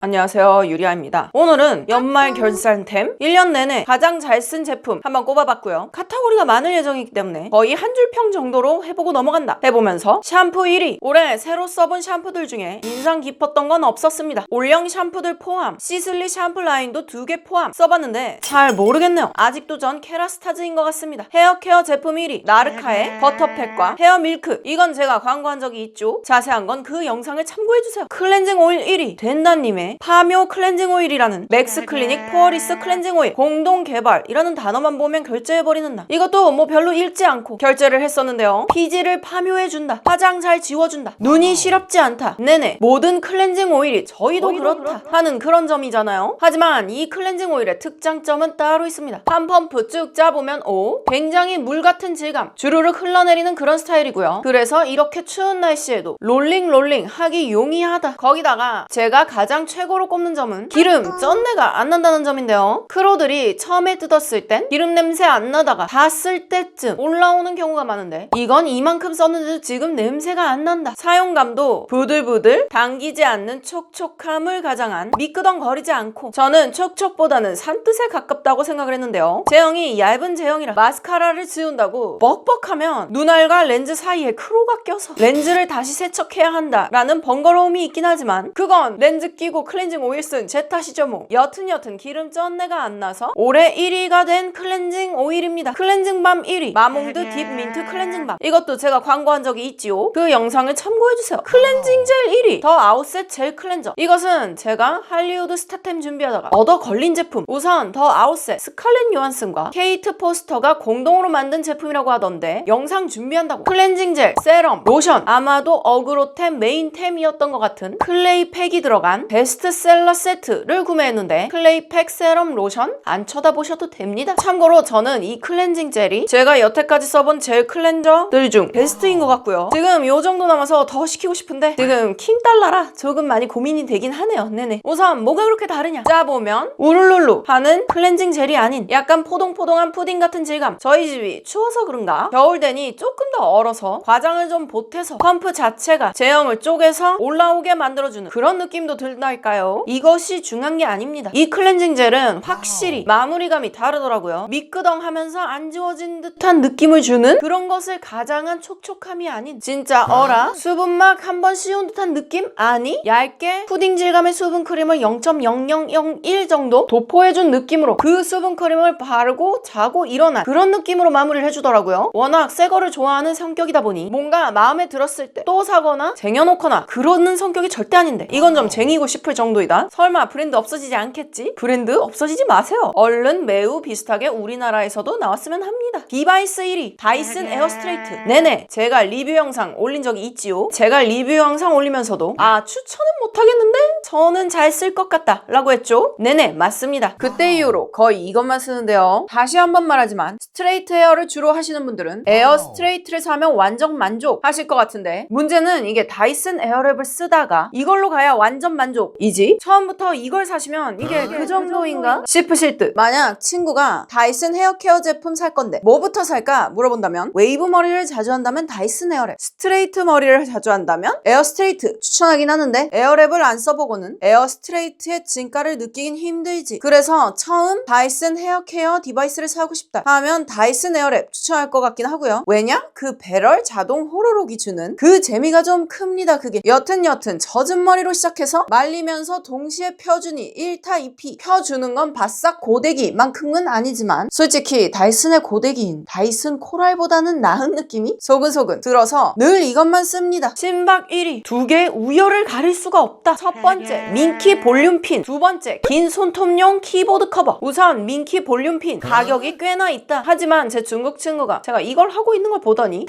안녕하세요, 유리아입니다. 오늘은 연말 결산템 1년 내내 가장 잘 쓴 제품 한번 꼽아봤고요. 카테고리가 많을 예정이기 때문에 거의 한 줄 평 정도로 해보고 넘어간다. 해보면서 샴푸 1위. 올해 새로 써본 샴푸들 중에 인상 깊었던 건 없었습니다. 올영 샴푸들 포함 시슬리 샴푸 라인도 2개 포함 써봤는데 잘 모르겠네요. 아직도 전 케라스타즈인 것 같습니다. 헤어케어 제품 1위. 나르카의 버터팩과 헤어밀크. 이건 제가 광고한 적이 있죠. 자세한 건 그 영상을 참고해주세요. 클렌징 오일 1위. 덴다님의 파묘 클렌징 오일이라는 맥스 클리닉 포어리스 클렌징 오일 공동 개발이라는 단어만 보면 결제해버리는 나. 이것도 뭐 별로 읽지 않고 결제를 했었는데요. 피지를 파묘해준다. 화장 잘 지워준다. 눈이 시렵지 않다. 네네. 모든 클렌징 오일이 저희도 그렇다 하는 그런 점이잖아요. 하지만 이 클렌징 오일의 특장점은 따로 있습니다. 한 펌프 쭉 짜보면 굉장히 물 같은 질감 주르륵 흘러내리는 그런 스타일이고요. 그래서 이렇게 추운 날씨에도 롤링 하기 용이하다. 거기다가 제가 가장 최고로 꼽는 점은 기름 쩐내가 안 난다는 점인데요. 크로들이 처음에 뜯었을 땐 기름 냄새 안 나다가 다 쓸 때쯤 올라오는 경우가 많은데 이건 이만큼 썼는데도 지금 냄새가 안 난다. 사용감도 부들부들 당기지 않는 촉촉함을 가장한 미끄덩거리지 않고 저는 촉촉보다는 산뜻에 가깝다고 생각을 했는데요. 제형이 얇은 제형이라 마스카라를 지운다고 뻑뻑하면 눈알과 렌즈 사이에 크로가 껴서 렌즈를 다시 세척해야 한다라는 번거로움이 있긴 하지만 그건 렌즈 끼고 클렌징 오일 쓴 제 탓이죠 뭐. 여튼 기름 쩐내가 안 나서 올해 1위가 된 클렌징 오일입니다. 클렌징 밤 1위 마몽드 딥 민트 클렌징 밤. 이것도 제가 광고한 적이 있지요. 그 영상을 참고해주세요. 클렌징 젤 1위 더 아웃셋 젤 클렌저. 이것은 제가 할리우드 스타템 준비하다가 얻어 걸린 제품. 우선 더 아웃셋 스칼렛 요한슨과 케이트 포스터가 공동으로 만든 제품이라고 하던데 영상 준비한다고 클렌징 젤, 세럼, 로션 아마도 어그로템 메인템이었던 것 같은 클레이 팩이 들어간 베스트셀러 세트를 구매했는데 클레이 팩, 세럼, 로션 안 쳐다보셔도 됩니다. 참고로 저는 이 클렌징 젤이 제가 여태까지 써본 젤 클렌저들 중 베스트인 것 같고요. 지금 요 정도 남아서 더 시키고 싶은데 지금 킹달러라 조금 많이 고민이 되긴 하네요. 네네. 우선 뭐가 그렇게 다르냐? 짜보면 우룰룰루 하는 클렌징 젤이 아닌 약간 포동포동한 푸딩 같은 질감. 저희 집이 추워서 그런가? 겨울 되니 조금 더 얼어서 과장을 좀 보태서 펌프 자체가 제형을 쪼개서 올라오게 만들어주는 그런 느낌도 든달까요? 이것이 중요한 게 아닙니다. 이 클렌징 젤은 확실히 마무리감이 다르더라고요. 미끄덩하면서 안 지워진 듯한 느낌을 주는 그런 것을 가장한 촉촉함이 아닌 진짜 어라 수분막 한번 씌운 듯한 느낌? 아니 얇게 푸딩 질감의 수분크림을 0.0001 정도 도포해준 느낌으로 그 수분크림을 바르고 자고 일어난 그런 느낌으로 마무리를 해주더라고요. 워낙 새거를 좋아하는 성격이다 보니 뭔가 마음에 들었을 때 또 사거나 쟁여놓거나 그러는 성격이 절대 아닌데 이건 좀 쟁이고 싶을 정도이다. 설마 브랜드 없어지지 않겠지? 브랜드 없어지지 마세요. 얼른 매우 비슷하게 우리나라에서도 나왔으면 합니다. 디바이스 1위 다이슨 에어스트레이트. 네네 제가 리뷰 영상 올린 적이 있지요. 제가 리뷰 영상 올리면서도 추천은 못하겠는데 저는 잘 쓸 것 같다 라고 했죠. 네네 맞습니다. 그때 이후로 거의 이것만 쓰는데요. 다시 한번 말하지만 스트레이트 헤어를 주로 하시는 분들은 에어 스트레이트를 사면 완전 만족 하실 것 같은데 문제는 이게 다이슨 에어랩을 쓰다가 이걸로 가야 완전 만족이지 처음부터 이걸 사시면 이게 그 정도인가 싶으실 듯. 만약 친구가 다이슨 헤어케어 제품 살 건데 뭐부터 살까 물어본다면 웨이브 머리를 자주 한다면 다이슨 에어랩, 스트레이트 머리를 자주 한다면 에어 스트레이트 추천하긴 하는데 에어랩을 안 써보고는 에어 스트레이트의 진가를 느끼긴 힘들지. 그래서 처음 다이슨 헤어케어 디바이스를 사고 싶다 하면 다이슨 에어랩 추천할 것 같긴 하고요. 왜냐? 그 배럴 자동 호로록이 주는 그 재미가 좀 큽니다. 그게 여튼 젖은 머리로 시작해서 말리면서 동시에 펴주니 1타 2피 펴주는 건 바싹 고데기만큼은 아니지만 솔직히 다이슨의 고데기인 다이슨 코랄보다는 나은 느낌이 소근소근 들어서 늘 이것만 씁니다. 심박 1위 2개 우열을 가릴 수가 없다. 첫 번째 민키 볼륨핀, 두 번째 긴 손톱용 키보드 커버. 우선 민키 볼륨핀 가격이 꽤나 있다. 하지만 제 중국 친구가 제가 이걸 하고 있는 걸 보더니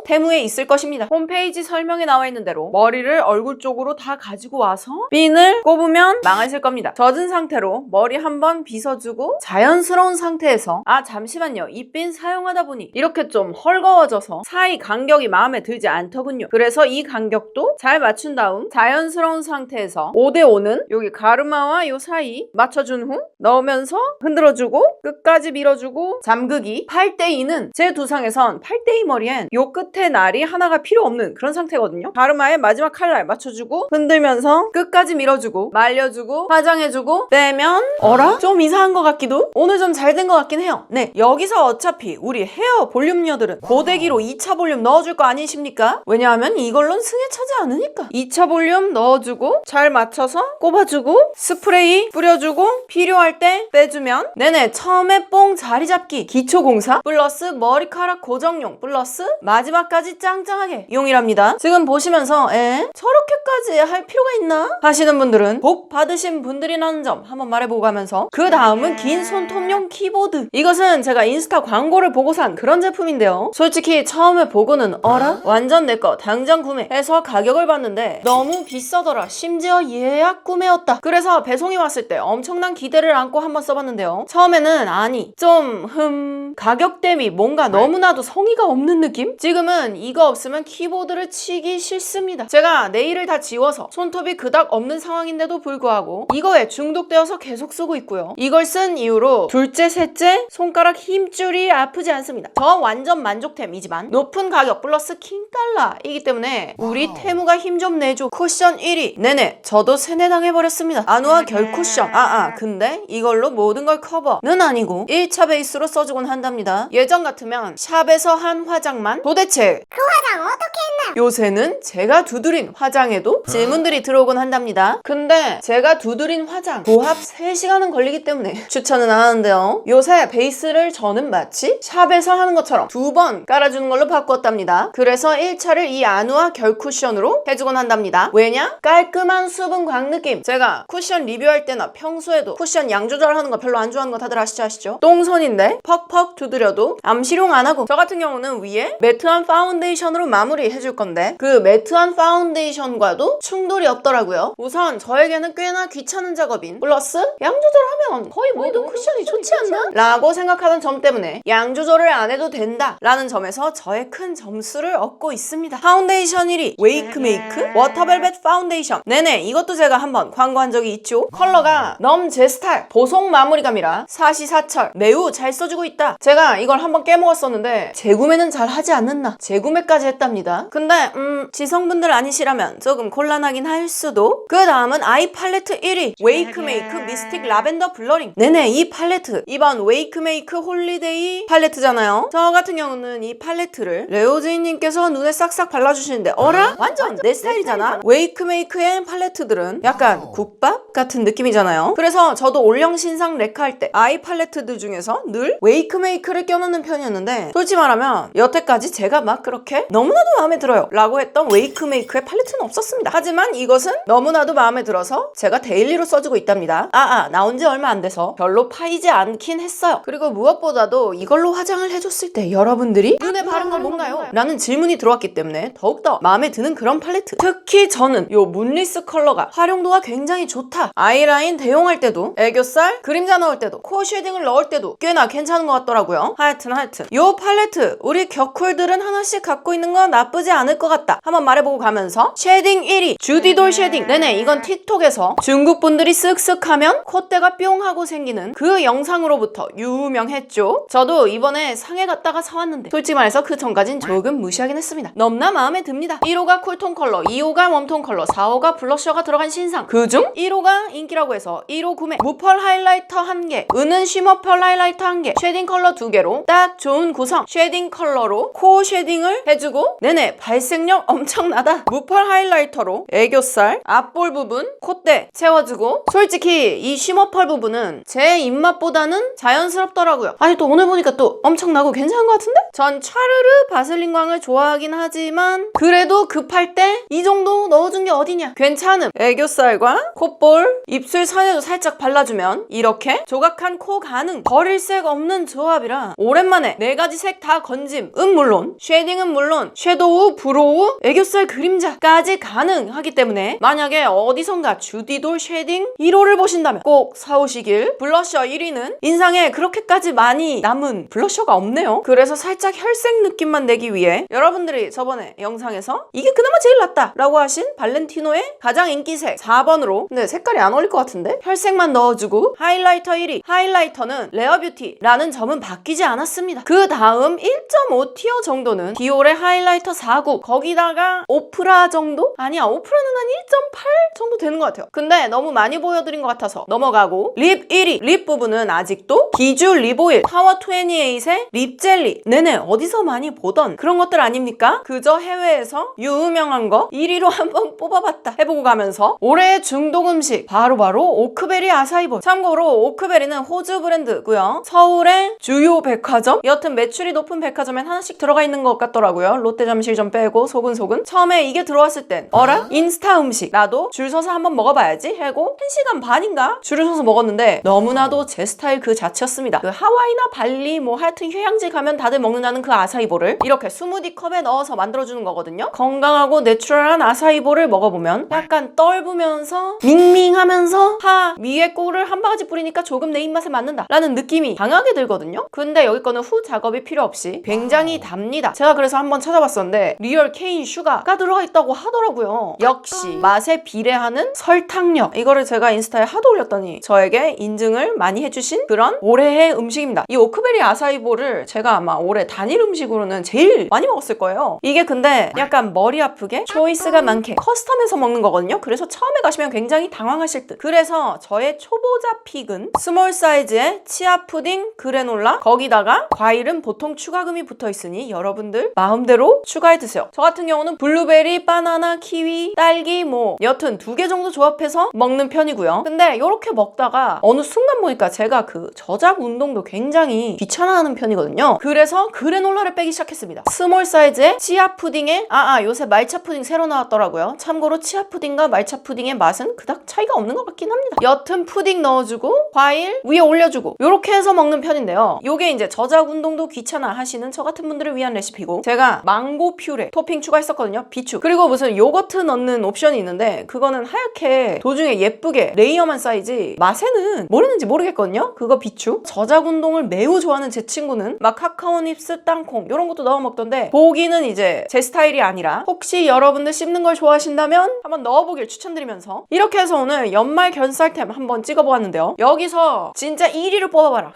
테무에 있을 것입니다. 홈페이지 설명에 나와 있는 대로 머리를 얼굴 쪽으로 다 가지고 와서 핀을 꼽으면 망하실 겁니다. 젖은 상태로 머리 한번 빗어주고 자연스러운 상태에서 잠시만요 이 핀 사용하다 보니 이렇게 좀 헐거워져서 사이 간격이 마음에 들지 않더군요. 그래서 이 간격도 잘 맞춘 다음 자연스러운 상태에서 5대5는 여기 가르마와 요 사이 맞춰준 후 넣으면서 흔들어주고 끝까지 밀어주고 잠그기. 8대2는 제 두상에선 8대2 머리엔 요 끝에 날이 하나가 필요 없는 그런 상태거든요. 가르마에 마지막 칼날 맞춰주고 흔들면서 끝까지 밀어주고 지워주고 말려주고 화장해주고 떼면 어라? 좀 이상한 것 같기도? 오늘 좀 잘 된 것 같긴 해요. 네, 여기서 어차피 우리 헤어 볼륨녀들은 고데기로 2차 볼륨 넣어줄 거 아니십니까? 왜냐하면 이걸로는 승에 차지 않으니까. 2차 볼륨 넣어주고 잘 맞춰서 꼽아주고 스프레이 뿌려주고 필요할 때 빼주면 네네, 처음에 뽕 자리 잡기 기초공사 플러스 머리카락 고정용 플러스 마지막까지 짱짱하게 용이랍니다. 지금 보시면서 저렇게까지 할 필요가 있나? 하시는 분들은 복 받으신 분들이라는 점 한번 말해보고 가면서 그 다음은 긴 손톱용 키보드. 이것은 제가 인스타 광고를 보고 산 그런 제품인데요. 솔직히 처음에 보고는 어라? 완전 내거 당장 구매해서 가격을 봤는데 너무 비싸더라. 심지어 예약 구매였다. 그래서 배송이 왔을 때 엄청난 기대를 안고 한번 써봤는데요. 처음에는 아니 좀 가격 대비 뭔가 너무나도 성의가 없는 느낌? 지금은 이거 없으면 키보드를 치기 싫습니다. 제가 네일을 다 지워서 손톱이 그닥 없는 상황인데도 불구하고 이거에 중독되어서 계속 쓰고 있고요. 이걸 쓴 이후로 둘째 셋째 손가락 힘줄이 아프지 않습니다. 저 완전 만족템이지만 높은 가격 플러스 킹달러이기 때문에 우리 태무가 힘 좀 내줘. 쿠션 1위. 네네, 저도 세뇌당해버렸습니다. 아누아 결 쿠션. 근데 이걸로 모든 걸 커버는 아니고 1차 베이스로 써주곤 한답니다. 예전 같으면 샵에서 한 화장만 도대체 그 화장 어떻게 했나? 요새는 제가 두드린 화장에도 질문들이 들어오곤 한답니다. 근데 제가 두드린 화장 도합 3시간은 걸리기 때문에 추천은 안 하는데요. 요새 베이스를 저는 마치 샵에서 하는 것처럼 2번 깔아주는 걸로 바꿨답니다. 그래서 1차를 이 아누아 결 쿠션으로 해주곤 한답니다. 왜냐? 깔끔한 수분광 느낌. 제가 쿠션 리뷰할 때나 평소에도 쿠션 양 조절하는 거 별로 안 좋아하는 거 다들 아시죠? 똥손인데 퍽퍽 두드려도 암시룡 안 하고 저 같은 경우는 위에 매트한 파운데이션으로 마무리 해줄 건데 그 매트한 파운데이션과도 충돌이 없더라고요. 우선 저에게는 꽤나 귀찮은 작업인 플러스 양 조절하면 거의 모든 쿠션이 좋지 않나? 라고 생각하는 점 때문에 양 조절을 안 해도 된다 라는 점에서 저의 큰 점수를 얻고 있습니다. 파운데이션 1위 웨이크메이크 워터벨벳 파운데이션. 네네, 이것도 제가 한번 광고한 적이 있죠. 컬러가 넘 제 스타일 보송 마무리감이라 사시사철 매우 잘 써주고 있다. 제가 이걸 한번 깨먹었었는데 재구매는 잘 하지 않는다. 재구매까지 했답니다. 근데 지성분들 아니시라면 조금 곤란하긴 할 수도. 그 다음은 아이 팔레트 1위 웨이크메이크 미스틱 라벤더 블러링. 네네, 이 팔레트 이번 웨이크메이크 홀리데이 팔레트잖아요. 저 같은 경우는 이 팔레트를 레오제이님께서 눈에 싹싹 발라주시는데 어라? 완전 내 스타일이잖아. 웨이크메이크의 팔레트들은 약간 국밥 같은 느낌이잖아요. 그래서 저도 올영 신상 레카 할 때 아이 팔레트들 중에서 늘 웨이크메이크를 껴놓는 편이었는데 솔직히 말하면 여태까지 제가 막 그렇게 너무나도 마음에 들어요 라고 했던 웨이크메이크의 팔레트는 없었습니다. 하지만 이것은 너무나도 마음에 들어서 제가 데일리로 써주고 있답니다. 나온 지 얼마 안 돼서 별로 파이지 않긴 했어요. 그리고 무엇보다도 이걸로 화장을 해줬을 때 여러분들이 눈에 바른 건 뭔가요? 라는 질문이 들어왔기 때문에 더욱더 마음에 드는 그런 팔레트. 특히 저는 요 문리스 컬러가 활용도가 굉장히 좋다. 아이라인 대용할 때도 애교살 그림자 넣을 때도 코 쉐딩을 넣을 때도 꽤나 괜찮은 것 같더라고요. 하여튼 요 팔레트 우리 격쿨들은 하나씩 갖고 있는 건 나쁘지 않을 것 같다 한번 말해보고 가면서 쉐딩 1위 주디돌 쉐딩. 네네, 이건 틱톡에서 중국 분들이 쓱쓱 하면 콧대가 뿅 하고 생기는 그 영상으로부터 유명했죠. 저도 이번에 상해 갔다가 사왔는데 솔직히 말해서 그 전까진 조금 무시하긴 했습니다. 너무나 마음에 듭니다. 1호가 쿨톤 컬러, 2호가 웜톤 컬러, 4호가 블러셔가 들어간 신상. 그중 1호가 인기라고 해서 1호 구매. 무펄 하이라이터 1개, 은은 쉬머 펄 하이라이터 1개, 쉐딩 컬러 2개로 딱 좋은 구성. 쉐딩 컬러로 코 쉐딩을 해주고 네네, 발색력 엄청나다. 무펄 하이라이터로 애교살, 앞볼 부분, 콧대 채워주고. 솔직히 이 쉬머 펄 부분은 제 입맛보다는 자연스럽더라고요. 아니 또 오늘 보니까 또 엄청나고 괜찮은 것 같은데? 전 차르르 바슬린광을 좋아하긴 하지만 그래도 급할 때 이 정도 넣어준 게 어디냐. 괜찮음. 애교살과 콧볼, 입술 선에도 살짝 발라주면 이렇게 조각한 코 가능. 버릴 색 없는 조합이라 오랜만에 4가지 색 다 건짐. 물론 쉐딩은 물론 섀도우, 브로우, 애교살 그림자까지 가능하기 때문에 만약에 어디선가 주디돌 쉐딩 1호를 보신다면 꼭 사오시길. 블러셔 1위는 인상에 그렇게까지 많이 남은 블러셔가 없네요. 그래서 살짝 혈색 느낌만 내기 위해 여러분들이 저번에 영상에서 이게 그나마 제일 낫다 라고 하신 발렌티노의 가장 인기색 4번으로, 근데 색깔이 안 어울릴 것 같은데? 혈색만 넣어주고. 하이라이터 1위 하이라이터는 레어뷰티라는 점은 바뀌지 않았습니다. 그 다음 1.5 티어 정도는 디올의 하이라이터 49, 거기다가 오프라 정도? 아니야, 오프라는 한 1.8 정도 되는 것 같아요. 근데 너무 많이 보여드린 것 같아서 넘어가고, 립 1위. 립 부분은 아직도 비주 립 오일 파워 28의 립 젤리. 네네, 어디서 많이 보던 그런 것들 아닙니까? 그저 해외에서 유명한 거 1위로 한번 뽑아봤다 해보고 가면서, 올해의 중독 음식 바로 오크베리 아사이볼. 참고로 오크베리는 호주 브랜드고요. 서울의 주요 백화점, 여튼 매출이 높은 백화점엔 하나씩 들어가 있는 것 같더라고요. 롯데 잠실점 빼고 소근소근. 처음에 이게 들어왔을 땐 어라? 인스타 음식, 나도 줄 서서 한번 먹어봐야지 하고 1시간 반인가 줄을 서서 먹었는데 너무나도 제 스타일 그 자체였습니다. 그 하와이나 발리 뭐 하여튼 휴양지 가면 다들 먹는다는 그 아사이볼을 이렇게 스무디 컵에 넣어서 만들어주는 거거든요. 건강하고 내추럴한 아사이볼을 먹어보면 약간 떫으면서 밍밍하면서 위에 꿀을 한 바가지 뿌리니까 조금 내 입맛에 맞는다 라는 느낌이 강하게 들거든요. 근데 여기 거는 후 작업이 필요 없이 굉장히 답니다. 제가 그래서 한번 찾아봤었는데 리얼 케인 슈가가 들어가 있다고 하더라고요. 역시 맛에 비례하는 설탕력. 이거를 제가 인스타에 하도 올렸더니 저에게 인증을 많이 해주신 그런 올해의 음식입니다. 이 오크베리 아사이볼을 제가 아마 올해 단일 음식으로는 제일 많이 먹었을 거예요. 이게 근데 약간 머리 아프게 초이스가 많게 커스텀해서 먹는 거거든요. 그래서 처음에 가시면 굉장히 당황하실 듯. 그래서 저의 초보자 픽은 스몰 사이즈의 치아 푸딩 그래놀라, 거기다가 과일은 보통 추가금이 붙어있으니 여러분들 마음대로 추가해 드세요. 저 같은 경우는 블루베리, 바나나, 키위, 딸기 뭐 여튼 2개 정도 조합해서 먹는 편이고요. 근데 이렇게 먹다가 어느 순간 보니까 제가 그 저작 운동도 굉장히 귀찮아하는 편이거든요. 그래서 그래놀라를 빼기 시작했습니다. 스몰 사이즈의 치아 푸딩에 요새 말차 푸딩 새로 나왔더라고요. 참고로 치아 푸딩과 말차 푸딩의 맛은 그닥 차이가 없는 것 같긴 합니다. 여튼 푸딩 넣어주고 과일 위에 올려주고 이렇게 해서 먹는 편인데요. 요게 이제 저작 운동도 귀찮아 하시는 저 같은 분들을 위한 레시피고, 제가 망고 퓨레 토핑 추가했었거든요. 비추. 그리고 무슨 요거트 넣는 옵션이 있는데 그거는 하얗게 도중에 예쁘게 레이어만 쌓이지 맛에는 뭘 했는지 모르겠거든요. 그거 비추. 저작 운동을 매우 좋아하는 제 친구는 막 카카오 닙스, 땅콩 이런 것도 넣어 먹던데 보기는 이제 제 스타일이 아니라, 혹시 여러분들 씹는 걸 좋아하신다면 한번 넣어보길 추천드리면서 이렇게 해서 오늘 연말 견쌀템 한번 찍어보았는데요. 여기서 진짜 1위를 뽑아봐라.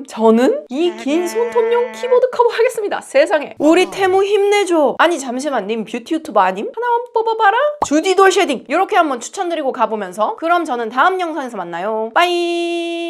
저는 이 긴 손톱용 키보드 커버 하겠습니다. 세상에. 우리 태무 힘내줘. 아니 잠시만, 님 뷰티 유튜버 아님? 하나만 뽑아봐라. 주디돌 쉐딩 이렇게 한번 추천드리고 가보면서, 그럼 저는 다음 영상에서 만나요. 빠이.